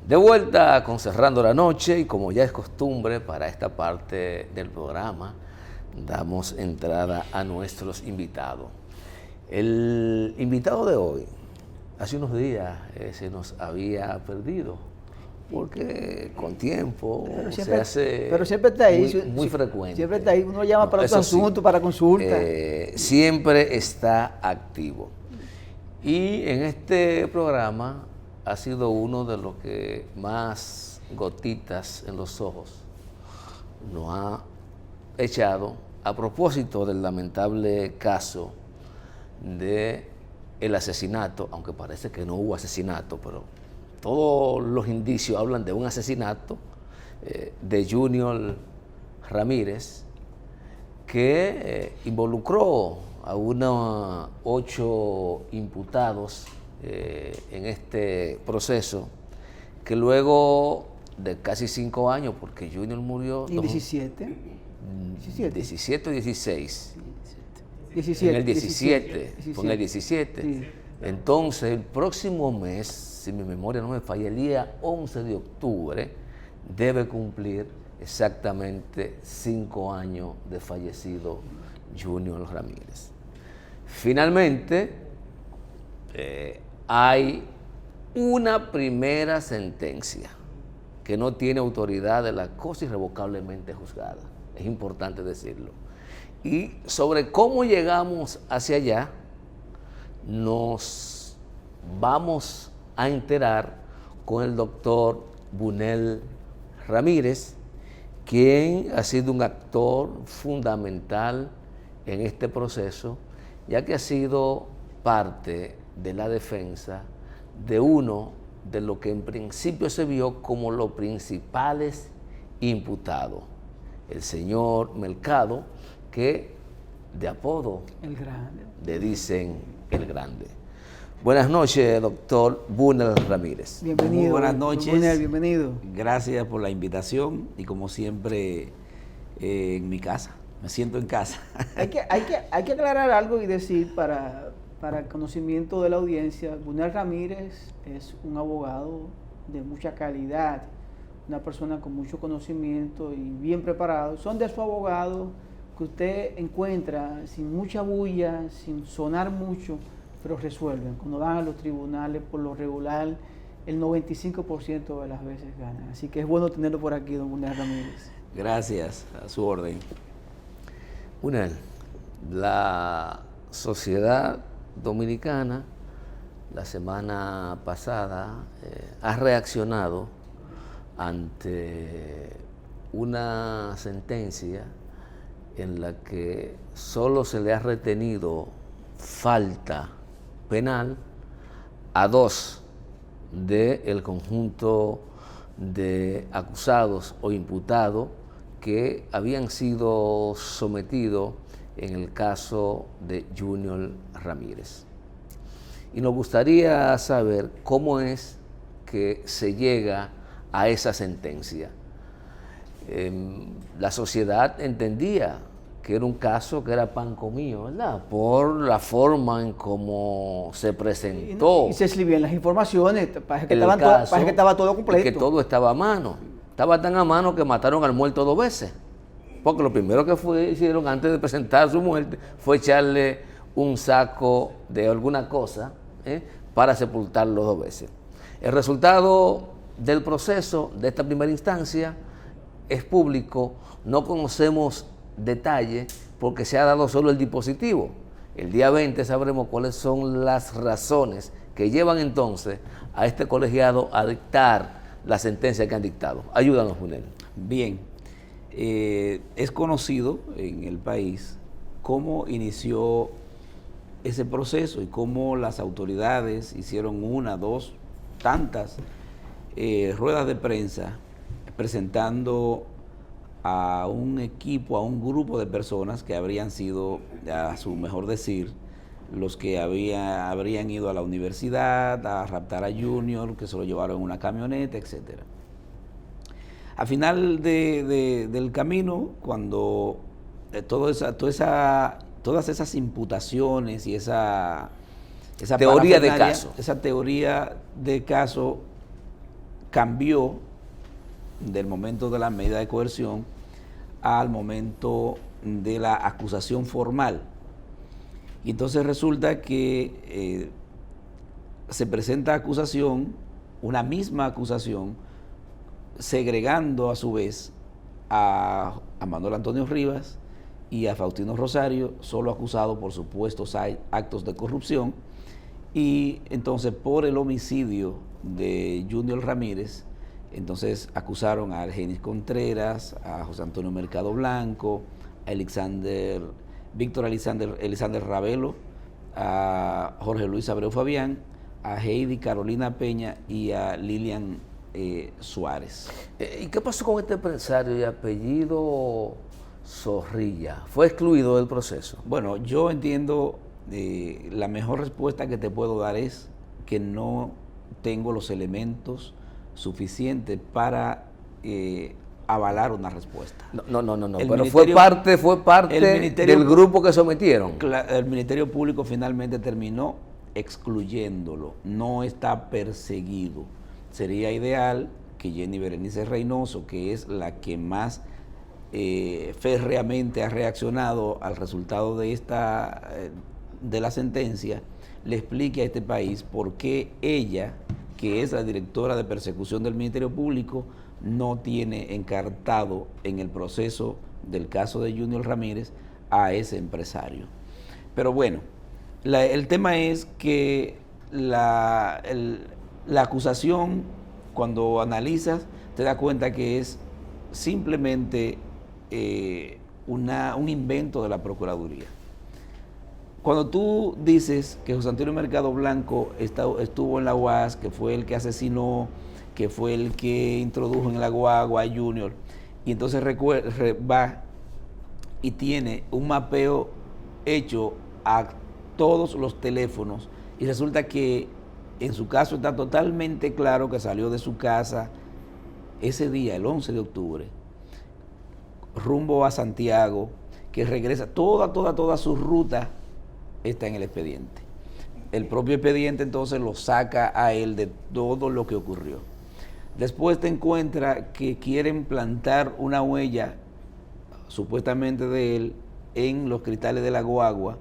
De vuelta con Cerrando la Noche, y como ya es costumbre para esta parte del programa, damos entrada a nuestros invitados. El invitado de hoy, hace unos días se nos había perdido, porque con tiempo pero siempre está ahí, muy frecuente. Siempre está ahí, uno llama para otro asunto, para consulta. Siempre está activo. Y en este programa ha sido uno de los que más gotitas en los ojos nos ha echado a propósito del lamentable caso de el asesinato, aunque parece que no hubo asesinato, pero todos los indicios hablan de un asesinato de Junior Ramírez, que involucró a unos 8 imputados en este proceso, que luego de casi 5 años, porque Junior murió... ¿Y 17? 17 o 16. 17. En el 17, fue en el 17. Sí. Entonces, el próximo mes, si mi memoria no me falla, el día 11 de octubre, debe cumplir exactamente 5 años de fallecido Junior Ramírez. Finalmente, hay una primera sentencia que no tiene autoridad de la cosa irrevocablemente juzgada. Es importante decirlo. Y sobre cómo llegamos hacia allá, nos vamos a enterar con el doctor Bunel Ramírez, quien ha sido un actor fundamental en este proceso, ya que ha sido parte de la defensa de uno de lo que en principio se vio como los principales imputados, el señor Mercado, que de apodo El Grande le dicen El Grande. Buenas noches, doctor Bunel Ramírez. Bienvenido. Muy buenas noches. Bunel, bienvenido. Gracias por la invitación y como siempre en mi casa, me siento en casa. Hay que aclarar algo y decir para el conocimiento de la audiencia. Bunel Ramírez es un abogado de mucha calidad, una persona con mucho conocimiento y bien preparado. Son de esos abogados que usted encuentra sin mucha bulla, sin sonar mucho, pero resuelven. Cuando van a los tribunales, por lo regular, el 95% de las veces ganan. Así que es bueno tenerlo por aquí, don Bunel Ramírez. Gracias, a su orden. Bunel, la sociedad dominicana la semana pasada ha reaccionado ante una sentencia en la que solo se le ha retenido falta penal a 2 del conjunto de acusados o imputados que habían sido sometidos en el caso de Junior Ramírez. Y nos gustaría saber cómo es que se llega a esa sentencia. La sociedad entendía que era un caso que era pan comido, ¿verdad? Por la forma en cómo se presentó. Y se escribían las informaciones, parece que estaba todo completo. Que todo estaba a mano. Estaba tan a mano que mataron al muerto 2 veces. Porque lo primero que hicieron antes de presentar su muerte fue echarle un saco de alguna cosa para sepultarlo 2 veces. El resultado del proceso de esta primera instancia es público, no conocemos detalles porque se ha dado solo el dispositivo. El día 20 sabremos cuáles son las razones que llevan entonces a este colegiado a dictar la sentencia que han dictado. Ayúdanos, Bunel. Bien, es conocido en el país cómo inició ese proceso y cómo las autoridades hicieron 1, 2, tantas ruedas de prensa presentando a un equipo, a un grupo de personas que habrían sido, a su mejor decir, los que habrían ido a la universidad a raptar a Junior, que se lo llevaron en una camioneta, etc. Al final del camino, cuando todas esas imputaciones y esa teoría de caso, esa teoría de caso cambió del momento de la medida de coerción al momento de la acusación formal. Y entonces resulta que se presenta acusación, una misma acusación, segregando a su vez a Manuel Antonio Rivas y a Faustino Rosario, solo acusados por supuestos actos de corrupción, y entonces por el homicidio de Junior Ramírez, entonces acusaron a Argenis Contreras, a José Antonio Mercado Blanco, a Víctor Elisander Ravelo, a Jorge Luis Abreu Fabián, a Heidi Carolina Peña y a Lilian Suárez. ¿Y qué pasó con este empresario de apellido Zorrilla? ¿Fue excluido del proceso? Bueno, yo entiendo, la mejor respuesta que te puedo dar es que no tengo los elementos suficientes para avalar una respuesta. No, pero fue parte del grupo que sometieron. El Ministerio Público finalmente terminó excluyéndolo, no está perseguido. Sería ideal que Jenny Berenice Reynoso, que es la que más férreamente ha reaccionado al resultado de la sentencia, le explique a este país por qué ella, que es la directora de persecución del Ministerio Público, no tiene encartado en el proceso del caso de Junior Ramírez a ese empresario. Pero bueno, el tema es que la acusación, cuando analizas, te das cuenta que es simplemente un invento de la Procuraduría. Cuando tú dices que José Antonio Mercado Blanco estuvo en la UAS, que fue el que asesinó, que fue el que introdujo en la guagua a Junior, y entonces va y tiene un mapeo hecho a todos los teléfonos, y resulta que en su caso está totalmente claro que salió de su casa ese día, el 11 de octubre, rumbo a Santiago, que regresa, toda su ruta está en el expediente. El propio expediente entonces lo saca a él de todo lo que ocurrió. Después te encuentras que quieren plantar una huella supuestamente de él en los cristales de la guagua,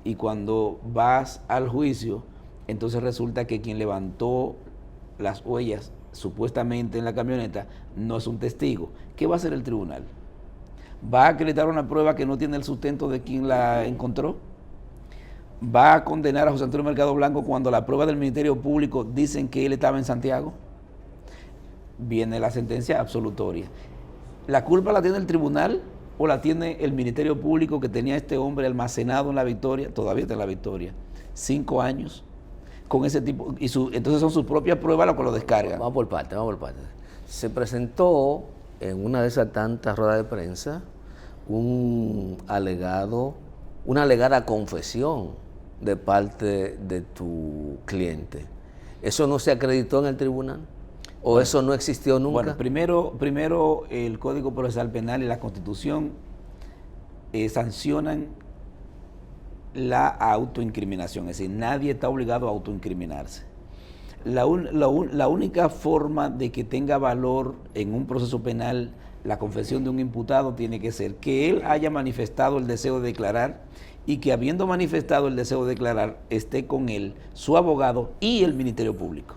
y cuando vas al juicio, entonces resulta que quien levantó las huellas supuestamente en la camioneta no es un testigo. ¿Qué va a hacer el tribunal? ¿Va a acreditar una prueba que no tiene el sustento de quien la encontró? ¿Va a condenar a José Antonio Mercado Blanco cuando la prueba del Ministerio Público dicen que él estaba en Santiago? Viene la sentencia absolutoria. ¿La culpa la tiene el tribunal o la tiene el Ministerio Público, que tenía a este hombre almacenado en La Victoria? Todavía está en La Victoria, 5 años, con ese tipo, entonces son sus propias pruebas las que lo descargan. Vamos por parte. Se presentó en una de esas tantas ruedas de prensa una alegada confesión de parte de tu cliente. ¿Eso no se acreditó en el tribunal? ¿O eso no existió nunca? Bueno, primero el Código Procesal Penal y la Constitución sancionan la autoincriminación, es decir, nadie está obligado a autoincriminarse. La única forma de que tenga valor en un proceso penal la confesión de un imputado tiene que ser que él haya manifestado el deseo de declarar, y que habiendo manifestado el deseo de declarar esté con él su abogado y el Ministerio Público.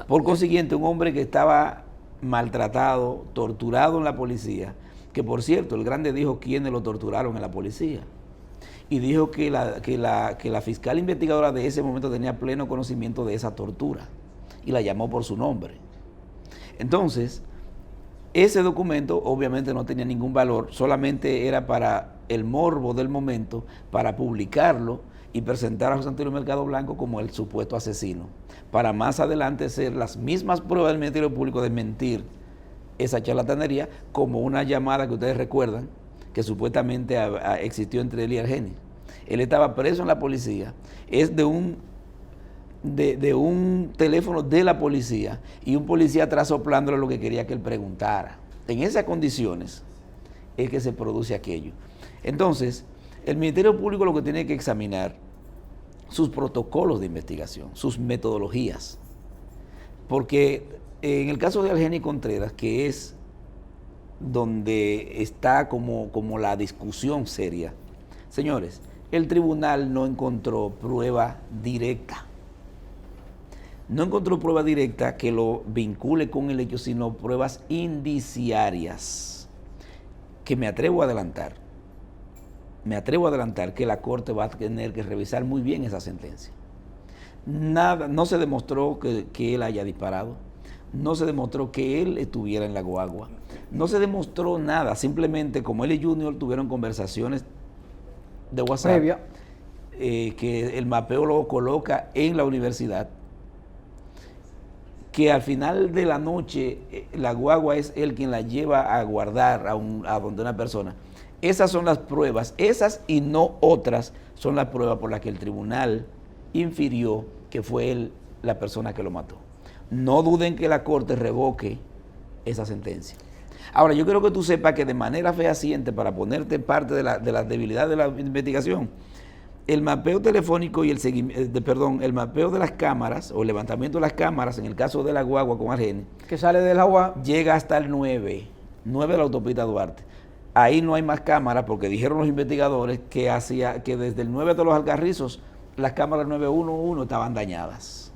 Por consiguiente, un hombre que estaba maltratado, torturado en la policía, que por cierto, el Grande dijo quiénes lo torturaron en la policía, y dijo que la fiscal investigadora de ese momento tenía pleno conocimiento de esa tortura, y la llamó por su nombre. Entonces, ese documento obviamente no tenía ningún valor, solamente era para el morbo del momento, para publicarlo y presentar a José Antonio Mercado Blanco como el supuesto asesino, para más adelante ser las mismas pruebas del Ministerio Público de mentir esa charlatanería, como una llamada que ustedes recuerdan, que supuestamente existió entre él y Argenis. Él estaba preso en la policía, es de un teléfono de la policía, y un policía atrás soplándole lo que quería que él preguntara. En esas condiciones es que se produce aquello. Entonces, el Ministerio Público lo que tiene que examinar sus protocolos de investigación, sus metodologías, porque En el caso de Algeni Contreras, que es donde está como la discusión seria, señores, el tribunal no encontró prueba directa. No encontró prueba directa que lo vincule con el hecho, sino pruebas indiciarias, que me atrevo a adelantar. Me atrevo a adelantar que la Corte va a tener que revisar muy bien esa sentencia. Nada, no se demostró que él haya disparado, no se demostró que él estuviera en la guagua, no se demostró nada, simplemente como él y Junior tuvieron conversaciones de WhatsApp, que el mapeo lo coloca en la universidad, que al final de la noche la guagua es él quien la lleva a guardar a donde una persona. Esas son las pruebas, esas y no otras son las pruebas por las que el tribunal infirió que fue él la persona que lo mató. No duden que la Corte revoque esa sentencia. Ahora, yo quiero que tú sepas que de manera fehaciente, para ponerte parte de la debilidad de la investigación, el mapeo telefónico y el mapeo de las cámaras o el levantamiento de las cámaras en el caso de la guagua con Algeni, que sale del agua, llega hasta el 9 de la autopista Duarte. Ahí no hay más cámaras porque dijeron los investigadores que desde el 9 de los Alcarrizos las cámaras 911 estaban dañadas.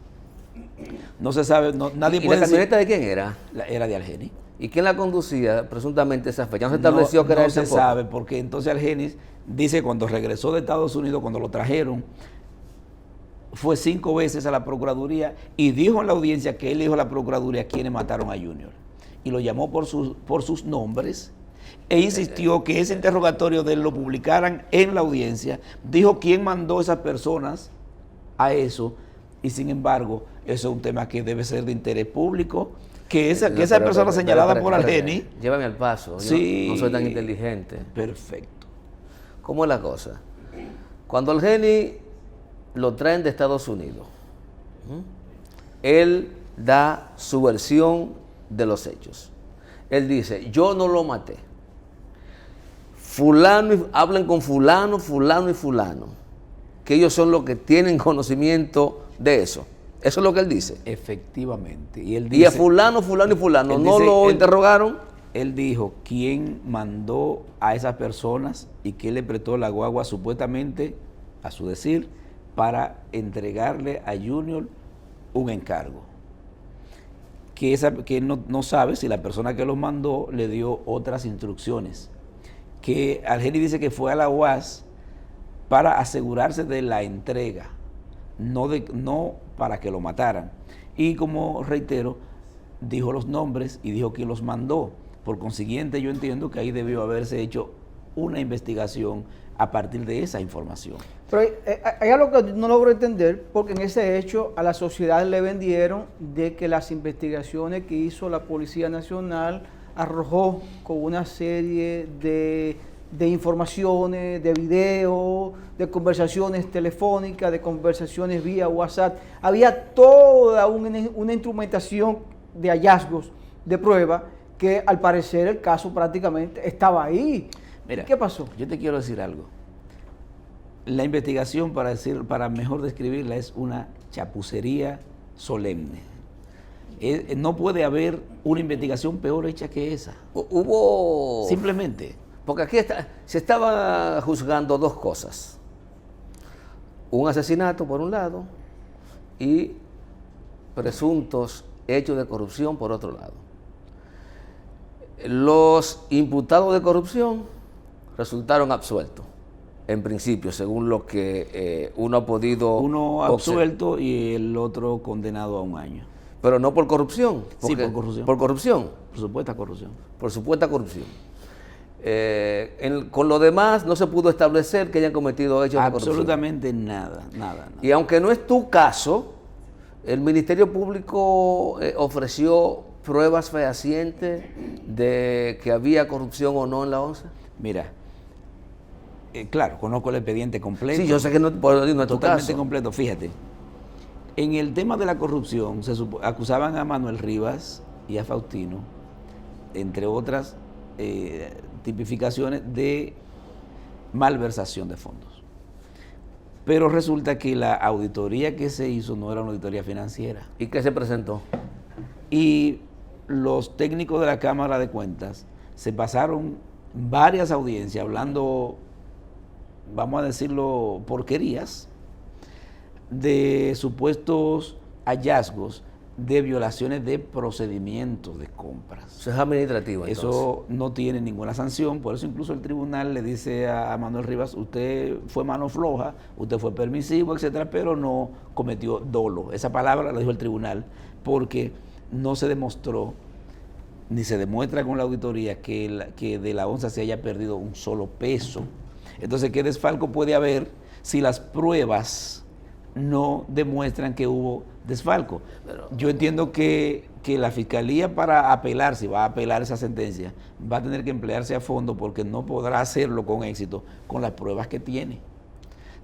No se sabe, nadie puede decir. ¿Y la camioneta de quién era? Era de Algeni. ¿Y quién la conducía presuntamente esa fecha? ¿No se estableció que era él tampoco? tampoco? No se sabe, porque entonces Algeni dice que cuando regresó de Estados Unidos, cuando lo trajeron, fue 5 veces a la Procuraduría y dijo en la audiencia que él dijo a la Procuraduría quiénes mataron a Junior. Y lo llamó por sus nombres e insistió que ese interrogatorio de él lo publicaran en la audiencia. Dijo quién mandó a esas personas a eso y sin embargo, eso es un tema que debe ser de interés público. Que esa persona señalada por Algeni. Llévame al paso. Sí, yo no soy tan inteligente. Perfecto. ¿Cómo es la cosa? Cuando Algeni lo traen de Estados Unidos, él da su versión de los hechos. Él dice, yo no lo maté. Hablen con fulano, fulano y fulano, que ellos son los que tienen conocimiento de eso. Eso es lo que él dice. Efectivamente. Y a fulano, fulano y fulano, ¿no lo interrogaron? Él dijo quién mandó a esas personas y quién le prestó la guagua supuestamente, a su decir, para entregarle a Junior un encargo. Que no sabe si la persona que los mandó le dio otras instrucciones. Que Algeni dice que fue a la UAS para asegurarse de la entrega, no para que lo mataran. Y como reitero, dijo los nombres y dijo quién los mandó. Por consiguiente, yo entiendo que ahí debió haberse hecho una investigación a partir de esa información. Pero hay algo que no logro entender, porque en ese hecho a la sociedad le vendieron de que las investigaciones que hizo la Policía Nacional arrojó con una serie de informaciones, de videos, de conversaciones telefónicas, de conversaciones vía WhatsApp. Había toda una instrumentación de hallazgos, de prueba, que al parecer el caso prácticamente estaba ahí. Mira, ¿qué pasó? Yo te quiero decir algo. La investigación, para mejor describirla, es una chapucería solemne. No puede haber una investigación peor hecha que esa. Hubo... Simplemente. Porque aquí se estaba juzgando dos cosas. Un asesinato por un lado y presuntos hechos de corrupción por otro lado. Los imputados de corrupción resultaron absueltos, en principio, según lo que uno ha podido... Uno absuelto y el otro condenado a 1 año. Pero no por corrupción. Sí, por corrupción. Por corrupción. Por supuesta corrupción. Por supuesta corrupción. Con lo demás no se pudo establecer que hayan cometido hechos de corrupción. Absolutamente nada. Y aunque no es tu caso, el Ministerio Público ofreció pruebas fehacientes de que había corrupción o no en la ONCE. Mira, claro, conozco el expediente completo. Sí, yo sé que no es tu caso. Totalmente completo. Fíjate, en el tema de la corrupción acusaban a Manuel Rivas y a Faustino, entre otras tipificaciones de malversación de fondos. Pero resulta que la auditoría que se hizo no era una auditoría financiera. ¿Y qué se presentó? Y los técnicos de la Cámara de Cuentas se pasaron varias audiencias hablando, vamos a decirlo, porquerías, de supuestos hallazgos de violaciones de procedimientos de compras. Eso es administrativo. Eso no tiene ninguna sanción, por eso incluso el tribunal le dice a Manuel Rivas, usted fue mano floja, usted fue permisivo, etcétera, pero no cometió dolo. Esa palabra la dijo el tribunal porque no se demostró ni se demuestra con la auditoría que de la onza se haya perdido un solo peso. Entonces, ¿qué desfalco puede haber si las pruebas no demuestran que hubo desfalco? Yo entiendo que la Fiscalía, para apelar, si va a apelar esa sentencia, va a tener que emplearse a fondo porque no podrá hacerlo con éxito con las pruebas que tiene.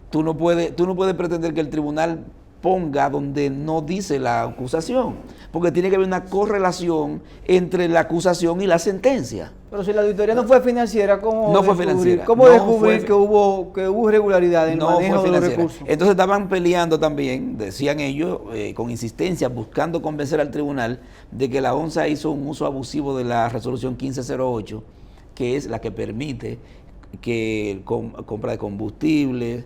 Tú no puedes pretender que el tribunal ponga donde no dice la acusación, porque tiene que haber una correlación entre la acusación y la sentencia. Pero si la auditoría no fue financiera, ¿cómo no fue financiera. ¿Cómo no descubrir que hubo irregularidad en el manejo de los recursos? Entonces estaban peleando también, decían ellos, con insistencia, buscando convencer al tribunal de que la ONSA hizo un uso abusivo de la resolución 1508, que es la que permite que compra de combustible,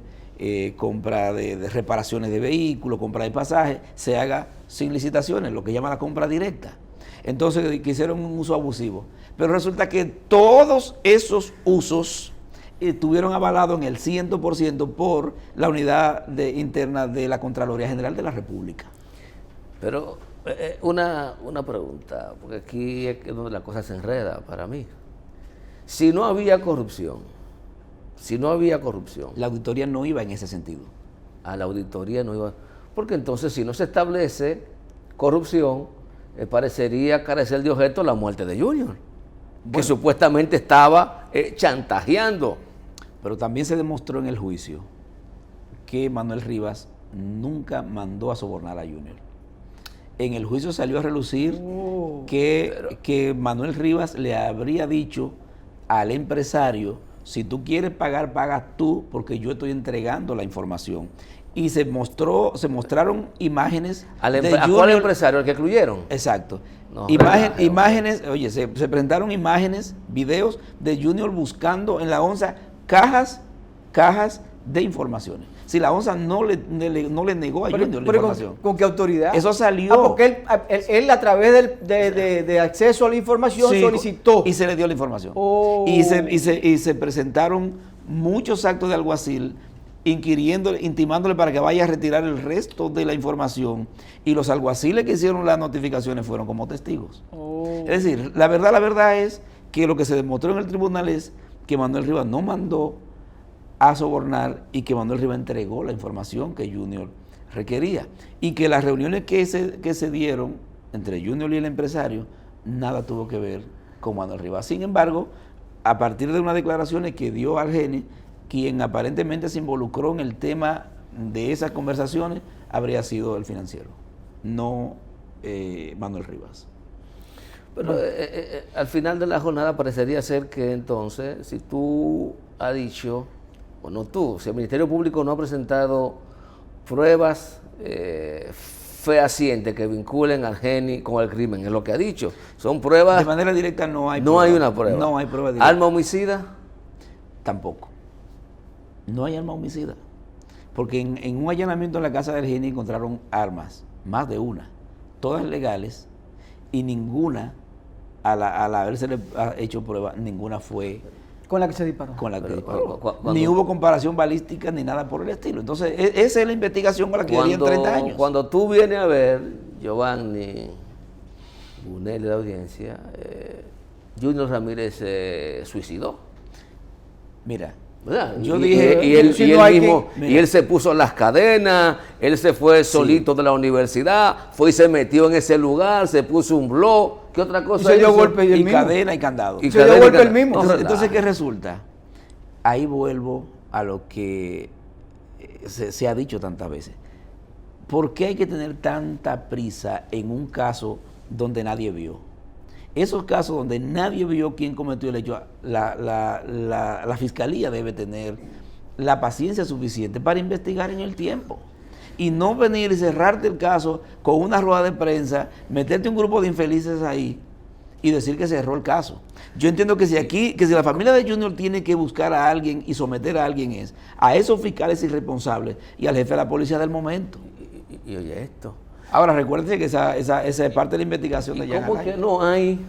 compra de reparaciones de vehículos, compra de pasajes, se haga sin licitaciones, lo que llama la compra directa. Entonces quisieron un uso abusivo. Pero resulta que todos esos usos estuvieron avalados en el 100% por la unidad interna de la Contraloría General de la República. Pero una pregunta, porque aquí es donde la cosa se enreda para mí. Si no había corrupción, la auditoría no iba en ese sentido. A la auditoría no iba. Porque entonces, si no se establece corrupción, parecería carecer de objeto la muerte de Junior, que supuestamente estaba chantajeando. Pero también se demostró en el juicio que Manuel Rivas nunca mandó a sobornar a Junior. En el juicio salió a relucir que Manuel Rivas le habría dicho al empresario: si tú quieres pagar, pagas tú, porque yo estoy entregando la información. Y se mostraron imágenes de ¿A cuál empresario? ¿El que excluyeron? Exacto. No, imágenes, oye, se presentaron imágenes, videos de Junior buscando en la ONSA cajas de informaciones. Si la ONSA no le negó a Junior la información. ¿Con qué autoridad? Eso salió. Porque él a través de acceso a la información solicitó. Y se le dio la información. Y se presentaron muchos actos de alguacil intimándole para que vaya a retirar el resto de la información. Y los alguaciles que hicieron las notificaciones fueron como testigos. Es decir, la verdad es que lo que se demostró en el tribunal es que Manuel Rivas no mandó a sobornar y que Manuel Rivas entregó la información que Junior requería, y que las reuniones que se dieron entre Junior y el empresario nada tuvo que ver con Manuel Rivas. Sin embargo, a partir de unas declaraciones que dio Argenis, quien aparentemente se involucró en el tema de esas conversaciones habría sido el financiero, no Manuel Rivas. Pero al final de la jornada parecería ser que entonces, si tú has dicho, o no tú, si el Ministerio Público no ha presentado pruebas fehacientes que vinculen a Argenis con el crimen, es lo que ha dicho. Son pruebas. De manera directa no hay prueba. No hay una prueba. No hay prueba directa. ¿Arma homicida? Tampoco. No hay arma homicida. Porque en un allanamiento en la casa de Argenis encontraron armas, más de una, todas legales, y ninguna, al haberse hecho prueba, ninguna fue con la que se disparó. Con la que disparó. Ni hubo comparación balística ni nada por el estilo. Entonces, esa es la investigación con la que darían 30 años. Cuando tú vienes a ver, Giovanni, Bunel de la audiencia, Junior Ramírez se suicidó. Mira, ¿verdad? Yo dije, y él se puso las cadenas, él se fue solito de la universidad, fue y se metió en ese lugar, se puso un blog. ¿Qué otra cosa? Se dio golpe y cadena y candado. Y se dio golpe el mismo. Entonces, ¿qué resulta? Ahí vuelvo a lo que se ha dicho tantas veces. ¿Por qué hay que tener tanta prisa en un caso donde nadie vio? Esos casos donde nadie vio quién cometió el hecho, la Fiscalía debe tener la paciencia suficiente para investigar en el tiempo. y no venir y cerrarte el caso con una rueda de prensa, meterte un grupo de infelices ahí y decir que cerró el caso. Yo entiendo que si la familia de Junior tiene que buscar a alguien y someter a alguien es a esos fiscales irresponsables y al jefe de la policía del momento. Y oye esto. Ahora, recuérdense que esa es parte de la investigación de Jean ¿Cómo Alain. que no hay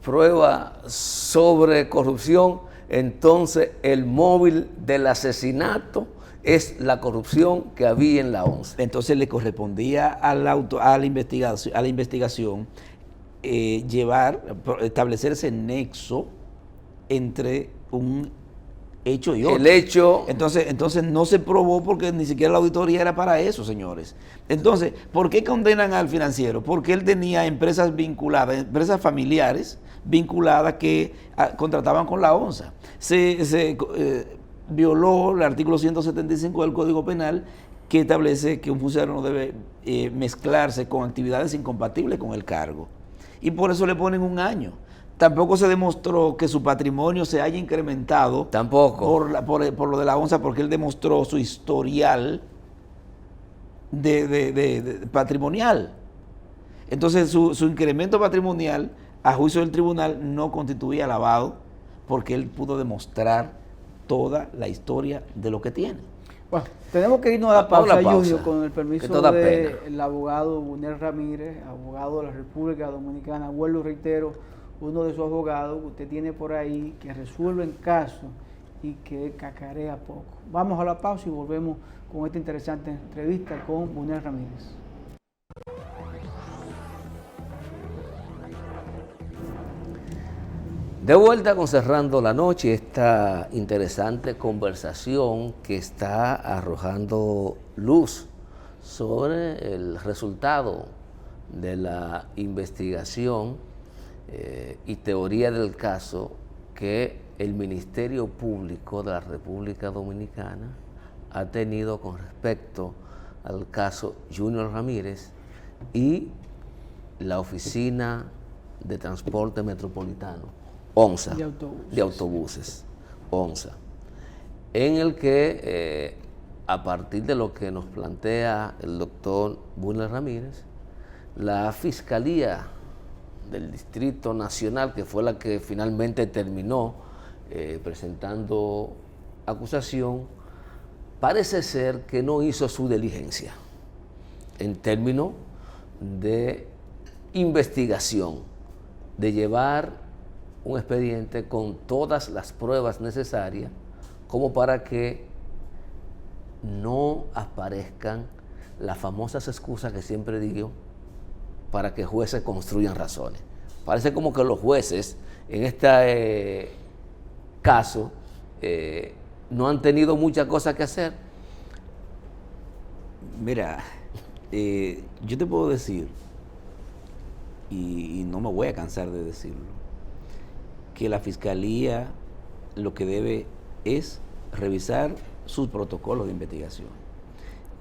prueba sobre corrupción? Entonces, el móvil del asesinato es la corrupción que había en la ONCE. Entonces le correspondía a la investigación establecer ese nexo entre un hecho y otro. El hecho... Entonces no se probó porque ni siquiera la auditoría era para eso, señores. Entonces, ¿por qué condenan al financiero? Porque él tenía empresas vinculadas, empresas familiares vinculadas que contrataban con la ONSA. Se violó el artículo 175 del Código Penal, que establece que un funcionario no debe mezclarse con actividades incompatibles con el cargo. Y por eso le ponen 1 año. Tampoco se demostró que su patrimonio se haya incrementado. Tampoco. Por lo de la ONSA, porque él demostró su historial de patrimonial. Entonces su incremento patrimonial, a juicio del tribunal, no constituía lavado, porque él pudo demostrar toda la historia de lo que tiene. Bueno, tenemos que irnos a la Vamos a pausa, la pausa, Julio, con el permiso que esto da pena. del abogado Bunel Ramírez, abogado de la República Dominicana. Vuelvo, reitero, uno de sus abogados que usted tiene por ahí, que resuelven casos y que cacarea poco. Vamos a la pausa y volvemos con esta interesante entrevista con Bunel Ramírez. De vuelta con Cerrando la Noche, esta interesante conversación que está arrojando luz sobre el resultado de la investigación y teoría del caso que el Ministerio Público de la República Dominicana ha tenido con respecto al caso Junior Ramírez y la Oficina de Transporte Metropolitano, ONSA, de autobuses, ONSA, en el que a partir de lo que nos plantea el doctor Bunel Ramírez, la Fiscalía del Distrito Nacional, que fue la que finalmente terminó presentando acusación, parece ser que no hizo su diligencia en términos de investigación, de llevar un expediente con todas las pruebas necesarias como para que no aparezcan las famosas excusas que siempre digo para que jueces construyan razones. Parece como que los jueces en este caso no han tenido muchas cosas que hacer. Mira, yo te puedo decir, y no me voy a cansar de decirlo, que la Fiscalía lo que debe es revisar sus protocolos de investigación,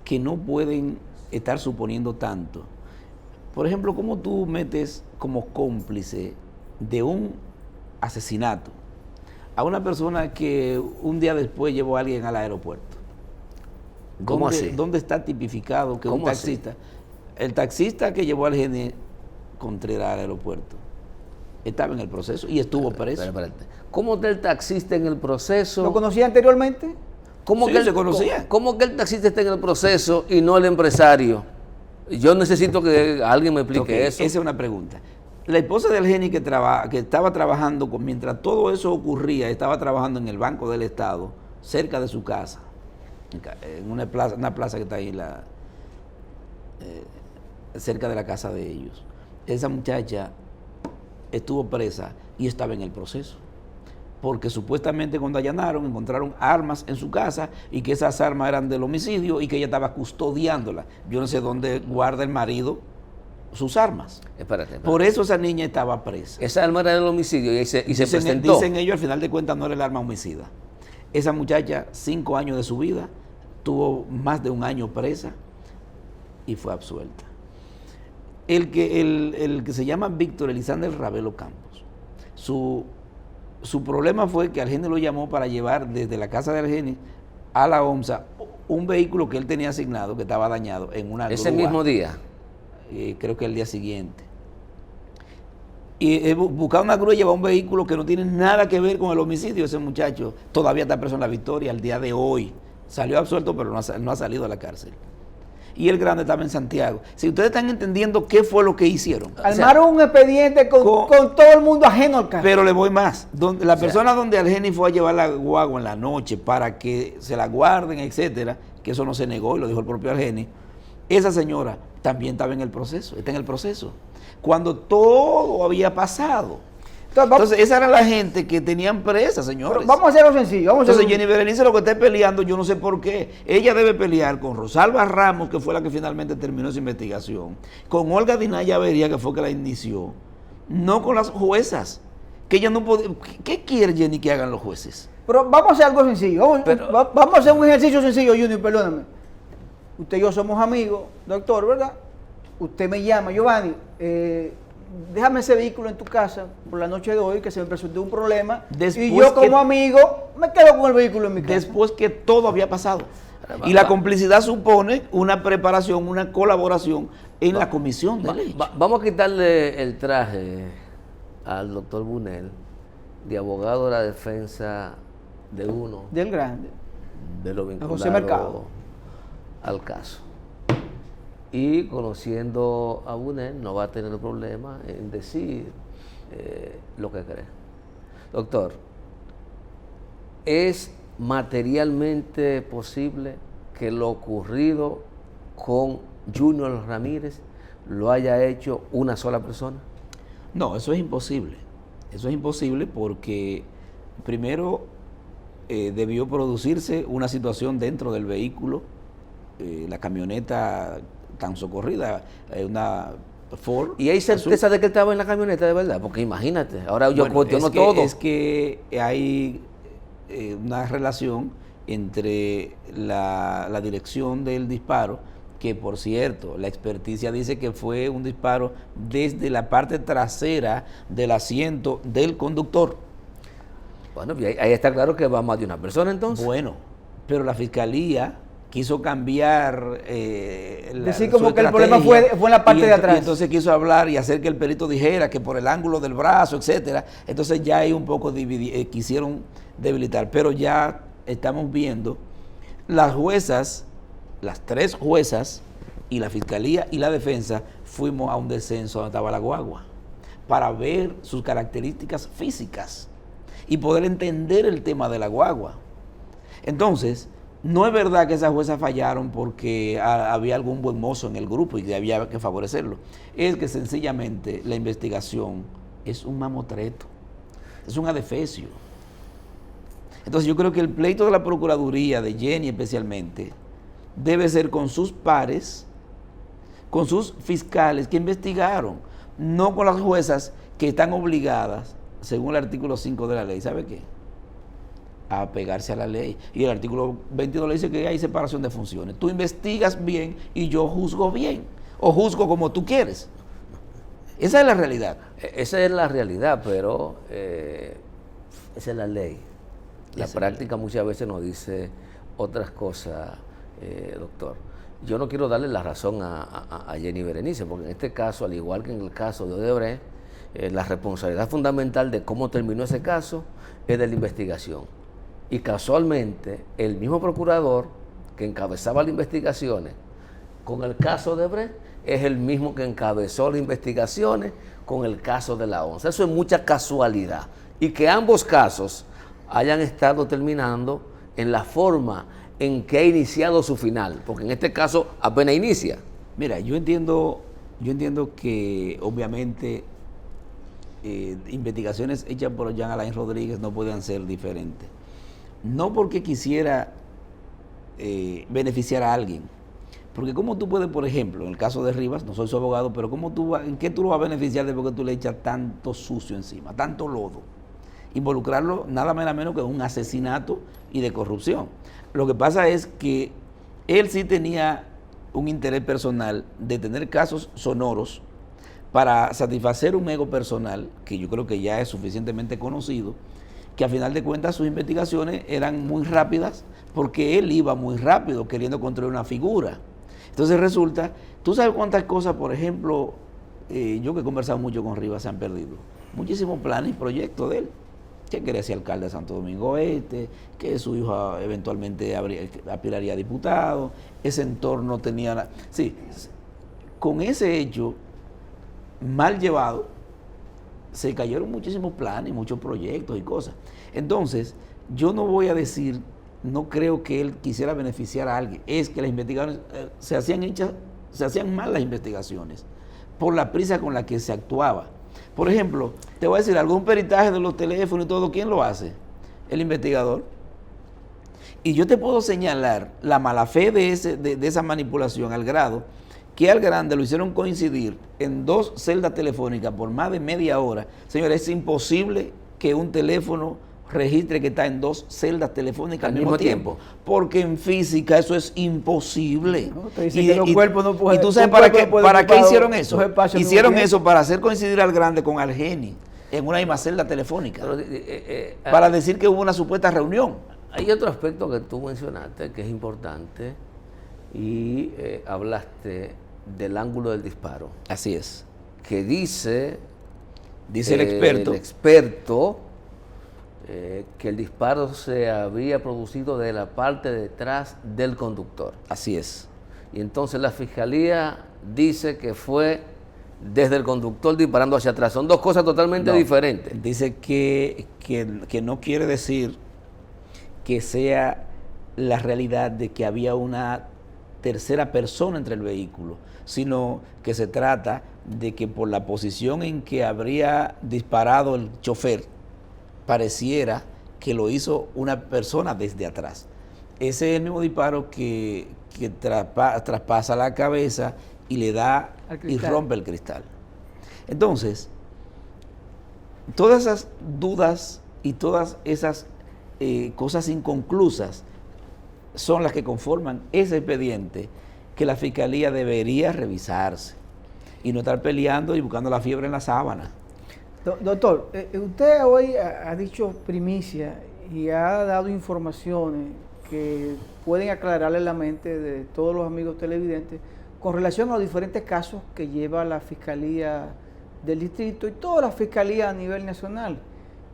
que no pueden estar suponiendo tanto. Por ejemplo, ¿cómo tú metes como cómplice de un asesinato a una persona que un día después llevó a alguien al aeropuerto? ¿Cómo así? ¿Dónde está tipificado que un ¿Cómo así? taxista, el taxista que llevó al Gene Contreras al aeropuerto, estaba en el proceso y estuvo preso? Espérate. ¿Cómo está el taxista en el proceso? ¿Lo conocía anteriormente? ¿Cómo Sí, que se conocía. ¿Cómo que el taxista está en el proceso y no el empresario? Yo necesito que alguien me explique Ok, eso. esa es una pregunta. La esposa de Algeni que estaba trabajando, mientras todo eso ocurría, estaba trabajando en el Banco del Estado, cerca de su casa, en una plaza que está ahí cerca de la casa de ellos. Esa muchacha estuvo presa y estaba en el proceso, porque supuestamente cuando allanaron encontraron armas en su casa y que esas armas eran del homicidio y que ella estaba custodiándolas. Yo no sé dónde guarda el marido sus armas. Espérate. Por eso esa niña estaba presa. Esa arma era del homicidio y se presentó. Dicen ellos, al final de cuentas no era el arma homicida. Esa muchacha, 5 años de su vida, tuvo más de 1 año presa y fue absuelta. El que se llama Víctor Elisander Ravelo Campos, su problema fue que Algeni lo llamó para llevar desde la casa de Algeni a la OMSA un vehículo que él tenía asignado, que estaba dañado, en una Ese grúa. mismo día. Creo que el día siguiente. Y buscar una grúa y llevar un vehículo que no tiene nada que ver con el homicidio. Ese muchacho todavía está preso en La Victoria al día de hoy. Salió absuelto, pero no ha salido de la cárcel. Y el grande estaba en Santiago. Si ustedes están entendiendo qué fue lo que hicieron. Armaron un expediente con todo el mundo ajeno al caso. Pero le voy más. La persona donde Argeni fue a llevar la guagua en la noche para que se la guarden, etcétera, que eso no se negó y lo dijo el propio Argeni, esa señora también estaba en el proceso, está en el proceso. Cuando todo había pasado. Entonces, esa era la gente que tenían presa, señores. Pero vamos a hacerlo sencillo. Entonces, Jenny Berenice lo que está peleando, yo no sé por qué. Ella debe pelear con Rosalba Ramos, que fue la que finalmente terminó esa investigación, con Olga Dinaya Avería, que fue que la inició, no con las juezas. Que ella no puede. ¿Qué quiere Jenny que hagan los jueces? Pero vamos a hacer algo sencillo. Vamos a hacer un ejercicio sencillo, Junior, perdóname. Usted y yo somos amigos, doctor, ¿verdad? Usted me llama, Giovanni, déjame ese vehículo en tu casa por la noche de hoy, que se me presentó un problema. Y yo como amigo me quedo con el vehículo en mi casa. Después que todo había pasado. Y la complicidad supone una preparación, una colaboración en la comisión de ley. Vamos a quitarle el traje al doctor Bunel de abogado de la defensa de uno. Del grande. De lo vinculado José Mercado. Al caso. Y conociendo a Bunel no va a tener problema en decir lo que cree. Doctor, ¿es materialmente posible que lo ocurrido con Junior Ramírez lo haya hecho una sola persona? No, eso es imposible. Eso es imposible porque primero debió producirse una situación dentro del vehículo, la camioneta tan socorrida, una Ford. ¿Y hay certeza de que él estaba en la camioneta de verdad? Porque imagínate, ahora yo cuestiono todo. Es que hay una relación entre la dirección del disparo, que por cierto, la experticia dice que fue un disparo desde la parte trasera del asiento del conductor. Bueno, ahí está claro que va más de una persona entonces. Bueno, pero la fiscalía quiso cambiar decir como que el problema fue en la parte de atrás. Y entonces quiso hablar y hacer que el perito dijera que por el ángulo del brazo, etcétera. Entonces ya hay un poco quisieron debilitar, pero ya estamos viendo las juezas, las 3 juezas y la fiscalía y la defensa fuimos a un descenso donde estaba la guagua para ver sus características físicas y poder entender el tema de la guagua. Entonces, no es verdad que esas juezas fallaron porque había algún buen mozo en el grupo y había que favorecerlo. Es que sencillamente la investigación es un mamotreto, es un adefesio. Entonces yo creo que el pleito de la Procuraduría, de Jenny especialmente, debe ser con sus pares, con sus fiscales que investigaron, no con las juezas que están obligadas, según el artículo 5 de la ley, ¿sabe qué? A apegarse a la ley. Y el artículo 22 le dice que hay separación de funciones. Tú investigas bien y yo juzgo bien, o juzgo como tú quieres. Esa es la realidad. Esa es la realidad, pero esa es la ley. La práctica muchas veces nos dice otras cosas, doctor. Yo no quiero darle la razón a Jenny Berenice, porque en este caso, al igual que en el caso de Odebrecht, la responsabilidad fundamental de cómo terminó ese caso es de la investigación. Y casualmente, el mismo procurador que encabezaba las investigaciones con el caso de Odebrecht es el mismo que encabezó las investigaciones con el caso de la ONCE. Eso es mucha casualidad. Y que ambos casos hayan estado terminando en la forma en que ha iniciado su final, porque en este caso apenas inicia. Mira, yo entiendo que obviamente investigaciones hechas por Jean Alain Rodríguez no pueden ser diferentes. No porque quisiera beneficiar a alguien, porque como tú puedes, por ejemplo, en el caso de Rivas, no soy su abogado, pero ¿en qué tú lo vas a beneficiar después que tú le echas tanto sucio encima, tanto lodo? Involucrarlo nada menos que en un asesinato y de corrupción. Lo que pasa es que él sí tenía un interés personal de tener casos sonoros para satisfacer un ego personal, que yo creo que ya es suficientemente conocido, que a final de cuentas sus investigaciones eran muy rápidas porque él iba muy rápido queriendo construir una figura. Entonces resulta, tú sabes cuántas cosas, por ejemplo, yo que he conversado mucho con Rivas, se han perdido. Muchísimos planes y proyectos de él. Que quería ser alcalde de Santo Domingo Este, que su hijo eventualmente aspiraría a diputado, ese entorno tenía... Sí, con ese hecho mal llevado, se cayeron muchísimos planes, muchos proyectos y cosas. Entonces, yo no voy a decir, no creo que él quisiera beneficiar a alguien, es que las investigaciones se hacían mal las investigaciones, por la prisa con la que se actuaba. Por ejemplo, te voy a decir algo, un peritaje de los teléfonos y todo, ¿quién lo hace? El investigador. Y yo te puedo señalar la mala fe de esa manipulación al grado que al grande lo hicieron coincidir en 2 celdas telefónicas por más de media hora. Señores, es imposible que un teléfono registre que está en 2 celdas telefónicas al mismo tiempo, porque en física eso es imposible. No, te dicen que los cuerpos no pueden. ¿Y tú sabes para qué hicieron eso? Hicieron eso para hacer coincidir al grande con Algeni en una misma celda telefónica, para decir que hubo una supuesta reunión. Hay otro aspecto que tú mencionaste que es importante y hablaste del ángulo del disparo. Así es. Que dice el experto. Que el disparo se había producido de la parte de detrás del conductor. Así es. Y entonces la fiscalía dice que fue desde el conductor disparando hacia atrás. Son dos cosas totalmente diferentes. Dice que no quiere decir que sea la realidad de que había una tercera persona entre el vehículo, sino que se trata de que por la posición en que habría disparado el chofer, pareciera que lo hizo una persona desde atrás. Ese es el mismo disparo que traspasa la cabeza y le da y rompe el cristal. Entonces, todas esas dudas y todas esas cosas inconclusas son las que conforman ese expediente que la Fiscalía debería revisarse y no estar peleando y buscando la fiebre en la sábana. Doctor, usted hoy ha dicho primicia y ha dado informaciones que pueden aclararle la mente de todos los amigos televidentes con relación a los diferentes casos que lleva la Fiscalía del Distrito y todas las fiscalías a nivel nacional.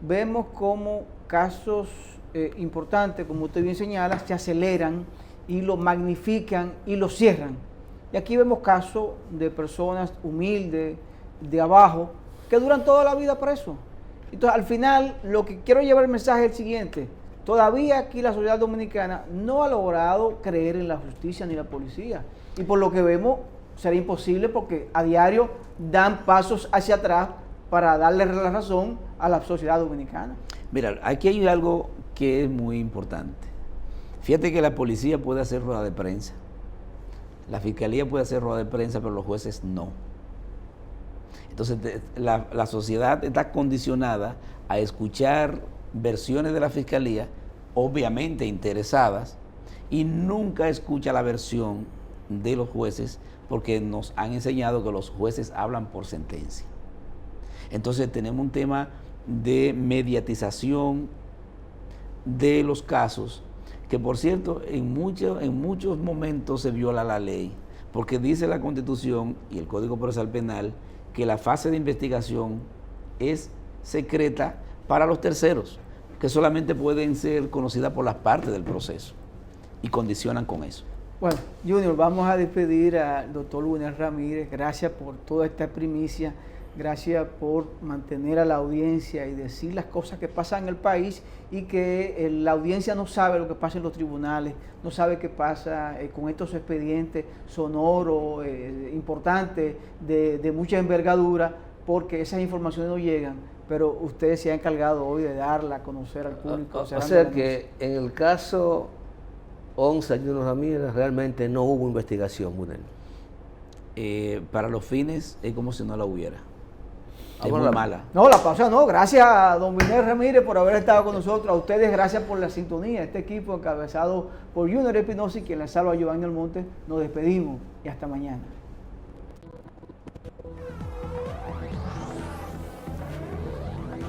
Vemos cómo casos importantes, como usted bien señala, se aceleran y lo magnifican y lo cierran. Y aquí vemos casos de personas humildes, de abajo, que duran toda la vida presos. Entonces, al final, lo que quiero llevar el mensaje es el siguiente. Todavía aquí la sociedad dominicana no ha logrado creer en la justicia ni la policía. Y por lo que vemos, será imposible porque a diario dan pasos hacia atrás para darle la razón a la sociedad dominicana. Mira, aquí hay algo que es muy importante. Fíjate que la policía puede hacer rueda de prensa. La fiscalía puede hacer rueda de prensa, pero los jueces no. Entonces, la sociedad está condicionada a escuchar versiones de la fiscalía, obviamente interesadas, y nunca escucha la versión de los jueces porque nos han enseñado que los jueces hablan por sentencia. Entonces, tenemos un tema de mediatización de los casos, que por cierto, en muchos momentos se viola la ley, porque dice la Constitución y el Código Procesal Penal que la fase de investigación es secreta para los terceros, que solamente pueden ser conocidas por las partes del proceso y condicionan con eso. Bueno, Junior, vamos a despedir al doctor Winer Ramírez. Gracias por toda esta primicia, gracias por mantener a la audiencia y decir las cosas que pasan en el país y que la audiencia no sabe lo que pasa en los tribunales, no sabe qué pasa con estos expedientes sonoros, importantes, de mucha envergadura, porque esas informaciones no llegan, pero usted se ha encargado hoy de darla a conocer al público. O sea que en el caso 11 Junior Ramírez realmente no hubo investigación, Winer. Para los fines es como si no la hubiera. Es muy mala. No, la pausa no. Gracias a don Winer Ramírez por haber estado con nosotros. A ustedes, gracias por la sintonía. Este equipo encabezado por Junior Espinosa y quien les salva a Giovanni Almonte. Nos despedimos y hasta mañana.